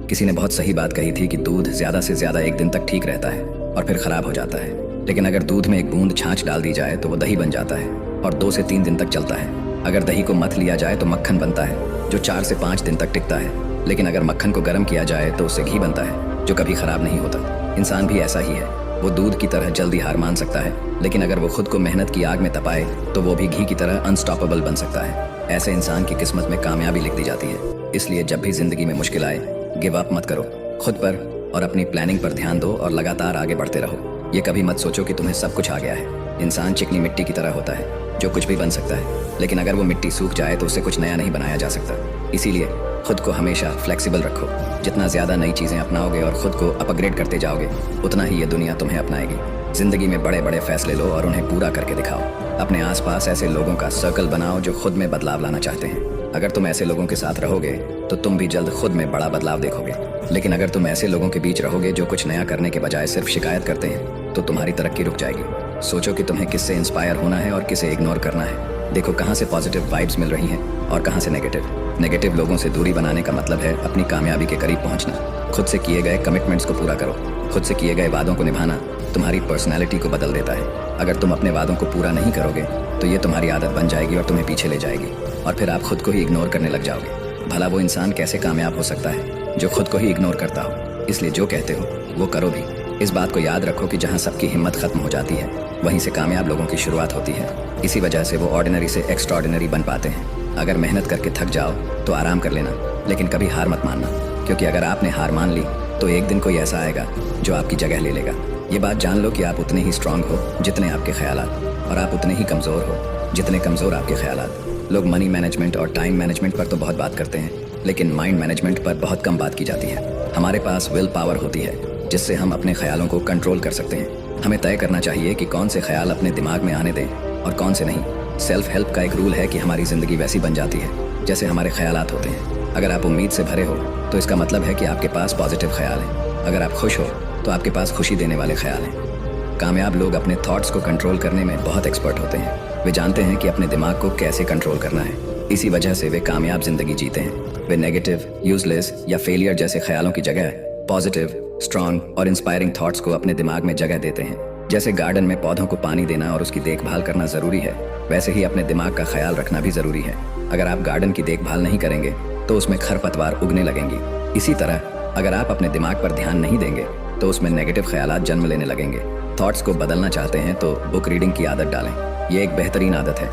किसी ने बहुत सही बात कही थी कि दूध ज़्यादा से ज़्यादा एक दिन तक ठीक रहता है और फिर ख़राब हो जाता है, लेकिन अगर दूध में एक बूंद छाछ डाल दी जाए तो वो दही बन जाता है और 2 से 3 दिन तक चलता है। अगर दही को मथ लिया जाए तो मक्खन बनता है जो 4 से 5 दिन तक टिकता है, लेकिन अगर मक्खन को गर्म किया जाए तो उससे घी बनता है जो कभी ख़राब नहीं होता। इंसान भी ऐसा ही है, वो दूध की तरह जल्दी हार मान सकता है, लेकिन अगर वो खुद को मेहनत की आग में तपाए तो वो भी घी की तरह अनस्टॉपेबल बन सकता है। ऐसे इंसान की किस्मत में कामयाबी लिख दी जाती है। इसलिए जब भी जिंदगी में मुश्किल आए, गिव अप मत करो, खुद पर और अपनी प्लानिंग पर ध्यान दो और लगातार आगे बढ़ते रहो। ये कभी मत सोचो कि तुम्हें सब कुछ आ गया है। इंसान चिकनी मिट्टी की तरह होता है जो कुछ भी बन सकता है, लेकिन अगर वो मिट्टी सूख जाए तो उससे कुछ नया नहीं बनाया जा सकता। इसीलिए खुद को हमेशा फ्लेक्सिबल रखो। जितना ज़्यादा नई चीज़ें अपनाओगे और खुद को अपग्रेड करते जाओगे, उतना ही ये दुनिया तुम्हें अपनाएगी। जिंदगी में बड़े बड़े फैसले लो और उन्हें पूरा करके दिखाओ। अपने आसपास ऐसे लोगों का सर्कल बनाओ जो खुद में बदलाव लाना चाहते हैं। अगर तुम ऐसे लोगों के साथ रहोगे तो तुम भी जल्द खुद में बड़ा बदलाव देखोगे, लेकिन अगर तुम ऐसे लोगों के बीच रहोगे जो कुछ नया करने के बजाय सिर्फ शिकायत करते हैं, तो तुम्हारी तरक्की रुक जाएगी। सोचो कि तुम्हें किससे इंस्पायर होना है और किसे इग्नोर करना है। देखो कहाँ से पॉजिटिव वाइब्स मिल रही हैं और कहाँ से नेगेटिव लोगों से दूरी बनाने का मतलब है अपनी कामयाबी के करीब पहुंचना। खुद से किए गए कमिटमेंट्स को पूरा करो। खुद से किए गए वादों को निभाना तुम्हारी पर्सनैलिटी को बदल देता है। अगर तुम अपने वादों को पूरा नहीं करोगे तो ये तुम्हारी आदत बन जाएगी और तुम्हें पीछे ले जाएगी, और फिर आप खुद को ही इग्नोर करने लग जाओगे। भला वो इंसान कैसे कामयाब हो सकता है जो खुद को ही इग्नोर करता हो। इसलिए जो कहते हो वो करो भी। इस बात को याद रखो कि जहाँ सबकी हिम्मत खत्म हो जाती है, वहीं से कामयाब लोगों की शुरुआत होती है। इसी वजह से वो ऑर्डिनरी से एक्स्ट्राऑर्डिनरी बन पाते हैं। अगर मेहनत करके थक जाओ तो आराम कर लेना, लेकिन कभी हार मत मानना, क्योंकि अगर आपने हार मान ली तो एक दिन कोई ऐसा आएगा जो आपकी जगह ले लेगा। ये बात जान लो कि आप उतने ही स्ट्रांग हो जितने आपके ख्यालात, और आप उतने ही कमज़ोर हो जितने कमज़ोर आपके ख्यालात। लोग मनी मैनेजमेंट और टाइम मैनेजमेंट पर तो बहुत बात करते हैं, लेकिन माइंड मैनेजमेंट पर बहुत कम बात की जाती है। हमारे पास विल पावर होती है जिससे हम अपने ख्यालों को कंट्रोल कर सकते हैं। हमें तय करना चाहिए कि कौन से ख्याल अपने दिमाग में आने दें और कौन से नहीं। सेल्फ हेल्प का एक रूल है कि हमारी ज़िंदगी वैसी बन जाती है जैसे हमारे ख्यालात होते हैं। अगर आप उम्मीद से भरे हो तो इसका मतलब है कि आपके पास पॉजिटिव ख्याल हैं। अगर आप खुश हो तो आपके पास खुशी देने वाले ख्याल हैं। कामयाब लोग अपने थॉट्स को कंट्रोल करने में बहुत एक्सपर्ट होते हैं। वे जानते हैं कि अपने दिमाग को कैसे कंट्रोल करना है। इसी वजह से वे कामयाब जिंदगी जीते हैं। वे नेगेटिव, यूजलेस या फेलियर जैसे ख्यालों की जगह पॉजिटिव, स्ट्रॉन्ग और इंस्पायरिंग थॉट्स को अपने दिमाग में जगह देते हैं। जैसे गार्डन में पौधों को पानी देना और उसकी देखभाल करना ज़रूरी है, वैसे ही अपने दिमाग का ख्याल रखना भी ज़रूरी है। अगर आप गार्डन की देखभाल नहीं करेंगे तो उसमें खरपतवार उगने लगेंगी। इसी तरह अगर आप अपने दिमाग पर ध्यान नहीं देंगे तो उसमें नेगेटिव ख्यालात जन्म लेने लगेंगे। थॉट्स को बदलना चाहते हैं तो बुक रीडिंग की आदत डालें। ये एक बेहतरीन आदत है।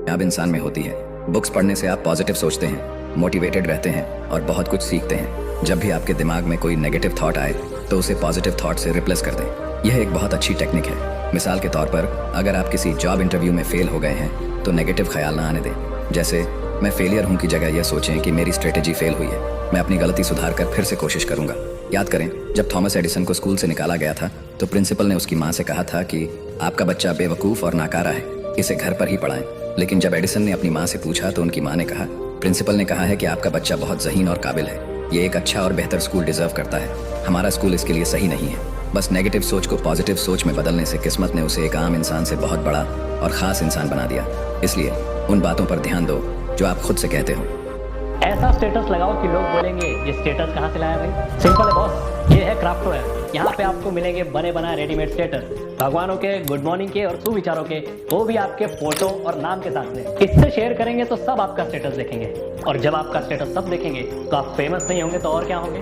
अब इंसान में होती है। बुक्स पढ़ने से आप पॉजिटिव सोचते हैं, मोटिवेटेड रहते हैं और बहुत कुछ सीखते हैं। जब भी आपके दिमाग में कोई नेगेटिव थॉट आए तो उसे पॉजिटिव थॉट से रिप्लेस कर दें। यह एक बहुत अच्छी टेक्निक है। मिसाल के तौर पर अगर आप किसी जॉब इंटरव्यू में फेल हो गए हैं तो नेगेटिव ख्याल ना आने दें। जैसे मैं फेलियर हूं की जगह यह सोचें कि मेरी स्ट्रेटेजी फेल हुई है, मैं अपनी गलती सुधार कर फिर से कोशिश करूंगा। याद करें, जब थॉमस एडिसन को स्कूल से निकाला गया था तो प्रिंसिपल ने उसकी माँ से कहा था कि आपका बच्चा बेवकूफ़ और नाकारा है, इसे घर पर ही पढ़ाएं। लेकिन जब एडिसन ने अपनी माँ से पूछा तो उनकी माँ ने कहा, प्रिंसिपल ने कहा है कि आपका बच्चा बहुत ज़हीन और काबिल है, ये एक अच्छा और बेहतर स्कूल डिजर्व करता है, हमारा स्कूल इसके लिए सही नहीं है। बस नेगेटिव सोच को पॉजिटिव सोच में बदलने से किस्मत ने उसे एक आम इंसान से बहुत बड़ा और ख़ास इंसान बना दिया। इसलिए उन बातों पर ध्यान दो जो आप खुद से कहते हो। ऐसा स्टेटस लगाओ कि लोग बोलेंगे ये स्टेटस कहाँ से लाया भाई। सिंपल है बॉस, ये है क्राफ्टवेयर। यहाँ पे आपको मिलेंगे बने बनाए रेडीमेड स्टेटस, भगवानों के, गुड मॉर्निंग के और सुविचारों के, वो भी आपके फोटो और नाम के साथ में। इससे शेयर करेंगे तो सब आपका स्टेटस देखेंगे, और जब आपका स्टेटस सब देखेंगे तो आप फेमस नहीं होंगे तो और क्या होंगे।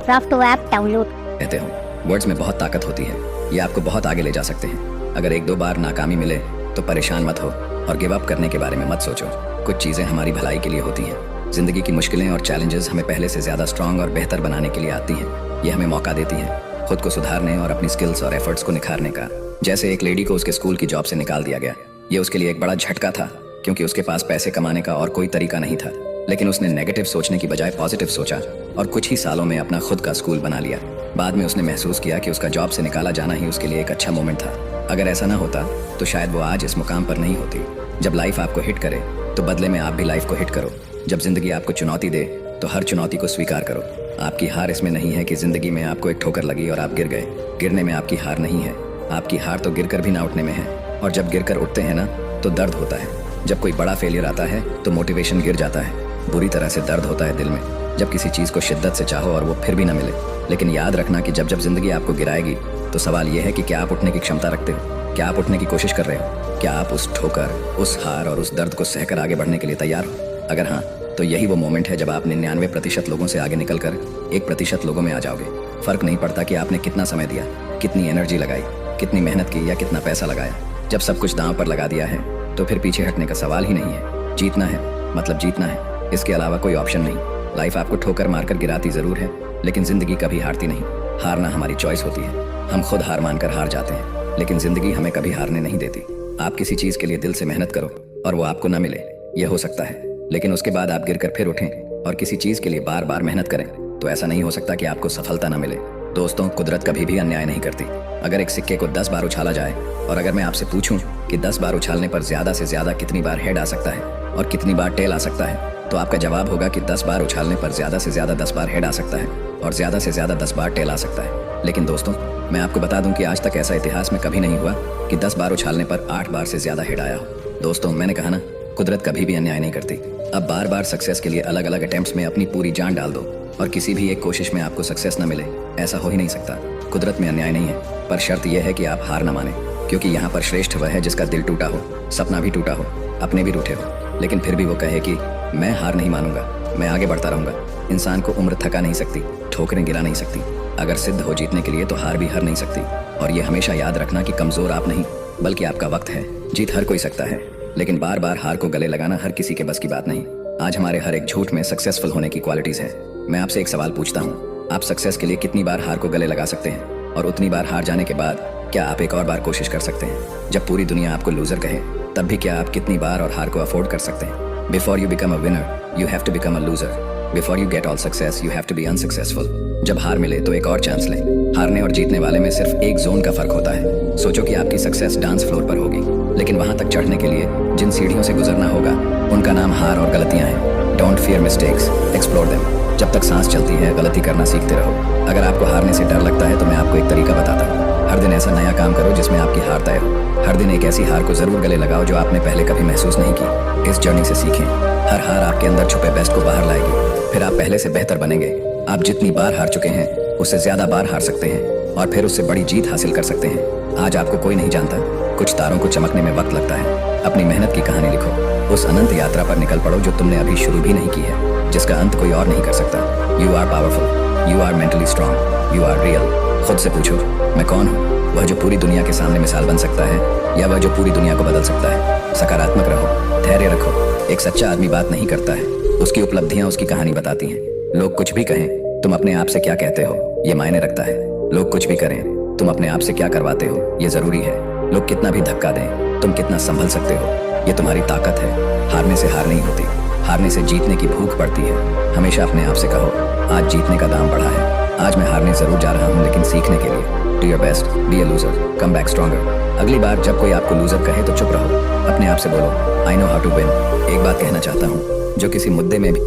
क्राफ्टवेयर डाउनलोड कहते हो। वर्ड्स में बहुत ताकत होती है, ये आपको बहुत आगे ले जा सकते हैं। अगर 1-2 बार नाकामी मिले तो परेशान मत हो और गिव अप करने के बारे में मत सोचो। कुछ चीज़ें हमारी भलाई के लिए होती हैं। जिंदगी की मुश्किलें और चैलेंजेस हमें पहले से ज़्यादा स्ट्रांग और बेहतर बनाने के लिए आती हैं। ये हमें मौका देती हैं खुद को सुधारने और अपनी स्किल्स और एफर्ट्स को निखारने का। जैसे एक लेडी को उसके स्कूल की जॉब से निकाल दिया गया। ये उसके लिए एक बड़ा झटका था क्योंकि उसके पास पैसे कमाने का और कोई तरीका नहीं था, लेकिन उसने नेगेटिव सोचने की बजाय पॉजिटिव सोचा और कुछ ही सालों में अपना खुद का स्कूल बना लिया। बाद में उसने महसूस किया कि उसका जॉब से निकाला जाना ही उसके लिए एक अच्छा मोमेंट था। अगर ऐसा ना होता तो शायद वो आज इस मुकाम पर नहीं होती। जब लाइफ आपको हिट करे तो बदले में आप भी लाइफ को हिट करो। जब जिंदगी आपको चुनौती दे तो हर चुनौती को स्वीकार करो। आपकी हार इसमें नहीं है कि जिंदगी में आपको एक ठोकर लगी और आप गिर गए। गिरने में आपकी हार नहीं है, आपकी हार तो गिरकर भी ना उठने में है, और जब गिरकर उठते हैं ना तो दर्द होता है। जब कोई बड़ा फेलियर आता है तो मोटिवेशन गिर जाता है, बुरी तरह से दर्द होता है दिल में। जब किसी चीज़ को शिद्दत से चाहो और वो फिर भी ना मिले। लेकिन याद रखना कि जब जब जिंदगी आपको गिराएगी तो सवाल यह है कि क्या आप उठने की क्षमता रखते हो, क्या आप उठने की कोशिश कर रहे हो, क्या आप उस ठोकर, उस हार और उस दर्द को सहकर आगे बढ़ने के लिए तैयार हो। अगर हाँ, तो यही वो मोमेंट है जब आप 99% लोगों से आगे निकलकर 1% लोगों में आ जाओगे। फर्क नहीं पड़ता कि आपने कितना समय दिया, कितनी एनर्जी लगाई, कितनी मेहनत की या कितना पैसा लगाया। जब सब कुछ दांव पर लगा दिया है तो फिर पीछे हटने का सवाल ही नहीं है। जीतना है मतलब जीतना है, इसके अलावा कोई ऑप्शन नहीं। लाइफ आपको ठोकर मारकर गिराती जरूर है, लेकिन जिंदगी कभी हारती नहीं। हारना हमारी चॉइस होती है, हम खुद हार मानकर हार जाते हैं, लेकिन जिंदगी हमें कभी हारने नहीं देती। आप किसी चीज के लिए दिल से मेहनत करो और वो आपको ना मिले, यह हो सकता है, लेकिन उसके बाद आप गिरकर फिर उठें और किसी चीज के लिए बार बार मेहनत करें तो ऐसा नहीं हो सकता कि आपको सफलता ना मिले। दोस्तों, कुदरत कभी भी अन्याय नहीं करती। अगर एक सिक्के को 10 बार उछाला जाए और अगर मैं आपसे पूछूं कि 10 बार उछालने पर ज्यादा से ज्यादा कितनी बार हेड आ सकता है और कितनी बार टेल आ सकता है, तो आपका जवाब होगा कि 10 बार उछालने पर ज्यादा से ज्यादा 10 बार हेड आ सकता है और ज्यादा से ज्यादा 10 बार टेल आ सकता है। लेकिन दोस्तों, मैं आपको बता दूं कि आज तक ऐसा इतिहास में कभी नहीं हुआ कि 10 बार उछालने पर 8 बार से ज्यादा हेड आया हो। दोस्तों, मैंने कहा ना, कुदरत कभी भी अन्याय नहीं करती। अब बार बार सक्सेस के लिए अलग अलग अटेम्प्ट्स में अपनी पूरी जान डाल दो और किसी भी एक कोशिश में आपको सक्सेस न मिले, ऐसा हो ही नहीं सकता। कुदरत में अन्याय नहीं है, पर शर्त यह है कि आप हार न माने, क्योंकि यहाँ पर श्रेष्ठ वह है जिसका दिल टूटा हो, सपना भी टूटा हो, अपने भी रूठे हो, लेकिन फिर भी वो कहे कि मैं हार नहीं मानूंगा, मैं आगे बढ़ता रहूंगा। इंसान को उम्र थका नहीं सकती, ठोकरें गिरा नहीं सकती। अगर सिद्ध हो जीतने के लिए तो हार भी हर नहीं सकती। और ये हमेशा याद रखना कि कमजोर आप नहीं, बल्कि आपका वक्त है। जीत हर कोई सकता है, लेकिन बार बार हार को गले लगाना हर किसी के बस की बात नहीं। आज हमारे हर एक झूठ में सक्सेसफुल होने की क्वालिटीज है। मैं आपसे एक सवाल पूछता हूँ, आप सक्सेस के लिए कितनी बार हार को गले लगा सकते हैं? और उतनी बार हार जाने के बाद क्या आप एक और बार कोशिश कर सकते हैं? जब पूरी दुनिया आपको लूजर कहे, तब भी क्या आप कितनी बार और हार को अफोर्ड कर सकते हैं? Before you become a winner, you have to become a loser. Before you get all success, you have to be unsuccessful. जब हार मिले तो एक और चांस लें। हारने और जीतने वाले में सिर्फ एक जोन का फर्क होता है। सोचो कि आपकी सक्सेस डांस फ्लोर पर होगी, लेकिन वहां तक चढ़ने के लिए जिन सीढ़ियों से गुजरना होगा उनका नाम हार और गलतियां हैं। Don't fear mistakes, explore them. जब तक सांस चलती है, गलती करना सीखते रहो। अगर आपको हारने से डर लगता है तो मैं आपको एक तरीका बताता हूँ। हर दिन ऐसा नया काम करो जिसमें आपकी हार तय हो। हर दिन एक ऐसी हार को जरूर गले लगाओ जो आपने पहले कभी महसूस नहीं की। इस जर्नी से सीखें। हर हार आपके अंदर छुपे बेस्ट को बाहर लाएगी, फिर आप पहले से बेहतर बनेंगे। आप जितनी बार हार चुके हैं उससे ज्यादा बार हार सकते हैं और फिर उससे बड़ी जीत हासिल कर सकते हैं। आज आपको कोई नहीं जानता, कुछ तारों को चमकने में वक्त लगता है। अपनी मेहनत की कहानी लिखो, उस अनंत यात्रा पर निकल पड़ो जो तुमने अभी शुरू भी नहीं की है, जिसका अंत कोई और नहीं कर सकता। You are powerful, you are mentally strong, you are real. खुद से पूछो, मैं कौन हूँ? वह जो पूरी दुनिया के सामने मिसाल बन सकता है या वह जो पूरी दुनिया को बदल सकता है? सकारात्मक रहो, धैर्य रखो। एक सच्चा आदमी बात नहीं करता है, उसकी उपलब्धियां उसकी कहानी बताती हैं। लोग कुछ भी कहें, तुम अपने आप से क्या कहते हो ये मायने रखता है। लोग कुछ भी करें, तुम अपने आप से क्या करवाते हो ये जरूरी है। लोग कितना भी धक्का दें, तुम कितना संभल सकते हो ये तुम्हारी ताकत है। हारने से हार नहीं होती, हारने से जीतने की भूख पड़ती है। हमेशा अपने आप से कहो, आज जीतने का दाम बढ़ा है। आज मैं हारने जरूर जा रहा हूँ, लेकिन सीखने के लिए। Do your best, be a loser, come back stronger. अगली बार जब कोई आपको लूजर कहे तो चुप रहो, अपने आप से बोलो, I know how to win. एक बात कहना चाहता हूँ, जो किसी मुद्दे में भी